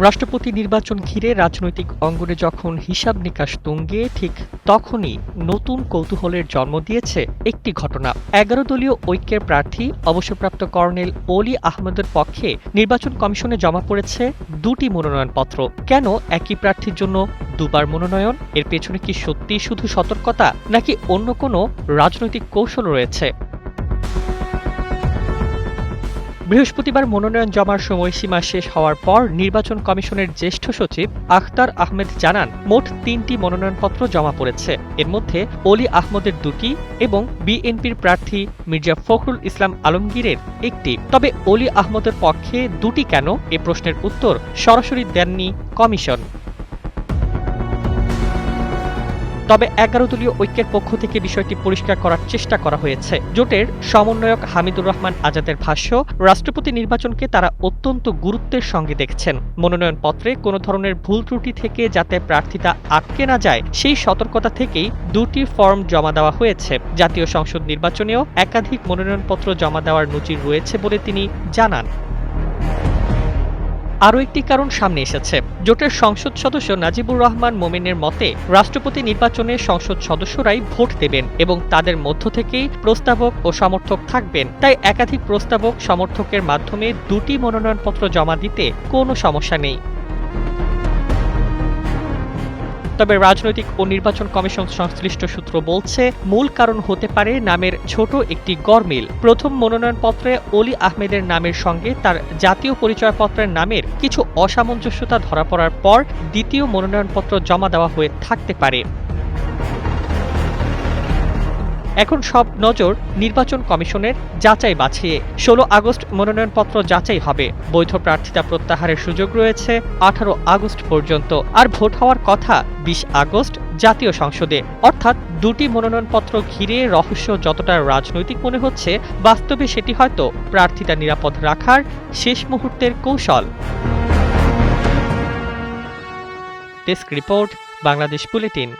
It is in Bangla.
রাষ্ট্রপতি নির্বাচন ঘিরে রাজনৈতিক অঙ্গনে যখন হিসাব নিকাশ তুঙ্গে, ঠিক তখনই নতুন কৌতূহলের জন্ম দিয়েছে একটি ঘটনা। ১১ দলীয় ঐক্যের প্রার্থী অবসরপ্রাপ্ত কর্নেল অলি আহমেদের পক্ষে নির্বাচন কমিশনে জমা পড়েছে ২টি মনোনয়নপত্র। কেন একই প্রার্থীর জন্য দুবার মনোনয়ন? এর পেছনে কি সত্যিই শুধু সতর্কতা, নাকি অন্য কোনো রাজনৈতিক কৌশল রয়েছে? বৃহস্পতিবার মনোনয়ন জমার সময়সীমা শেষ হওয়ার পর নির্বাচন কমিশনের জ্যেষ্ঠ সচিব আখতার আহমেদ জানান, মোট ৩টি মনোনয়নপত্র জমা পড়েছে। এর মধ্যে অলি আহমদের ২টি এবং বিএনপির প্রার্থী মির্জা ফখরুল ইসলাম আলমগীরের ১টি। তবে অলি আহমদের পক্ষে ২টি কেন, এ প্রশ্নের উত্তর সরাসরি দেননি কমিশন। তবে ১১ দলীয় ঐক্যের পক্ষ থেকে বিষয়টি পরিষ্কার করার চেষ্টা করা হয়েছে। জোটের সমন্বয়ক হামিদুর রহমান আজাদের ভাষ্য, রাষ্ট্রপতি নির্বাচনকে তারা অত্যন্ত গুরুত্বের সঙ্গে দেখছেন। মনোনয়নপত্রে কোনো ধরনের ভুল ত্রুটি থেকে যাতে প্রার্থিতা আটকে না যায়, সেই সতর্কতা থেকেই ২টি ফর্ম জমা দেওয়া হয়েছে। জাতীয় সংসদ নির্বাচনেও একাধিক মনোনয়নপত্র জমা দেওয়ার নজির রয়েছে বলে তিনি জানান। আরও একটি কারণ সামনে এসেছে। জোটের সংসদ সদস্য নাজিবুর রহমান মোমেনের মতে, রাষ্ট্রপতি নির্বাচনে সংসদ সদস্যরাই ভোট দেবেন এবং তাদের মধ্য থেকেই প্রস্তাবক ও সমর্থক থাকবেন। তাই একাধিক প্রস্তাবক সমর্থকের মাধ্যমে ২টি মনোনয়নপত্র জমা দিতে কোনো সমস্যা নেই। তবে রাজনৈতিক ও নির্বাচন কমিশন সংশ্লিষ্ট সূত্র বলছে, মূল কারণ হতে পারে নামের ছোট একটি গরমিল। প্রথম মনোনয়নপত্রে অলি আহমেদের নামের সঙ্গে তার জাতীয় পরিচয়পত্রের নামের কিছু অসামঞ্জস্যতা ধরা পড়ার পর দ্বিতীয় মনোনয়নপত্র জমা দেওয়া হয়ে থাকতে পারে। এখন সব নজর নির্বাচন কমিশনের যাচাই বাছিয়ে। ১৬ আগস্ট মনোনয়নপত্র যাচাই হবে। বৈধ প্রার্থিতা প্রত্যাহারের সুযোগ রয়েছে ১৮ আগস্ট পর্যন্ত। আর ভোট হওয়ার কথা ২০ আগস্ট জাতীয় সংসদে। অর্থাৎ ২টি মনোনয়নপত্র ঘিরে রহস্য যতটা রাজনৈতিক মনে হচ্ছে, বাস্তবে সেটি হয়তো প্রার্থিতা নিরাপদ রাখার শেষ মুহূর্তের কৌশল। Desk report, Bangladesh bulletin.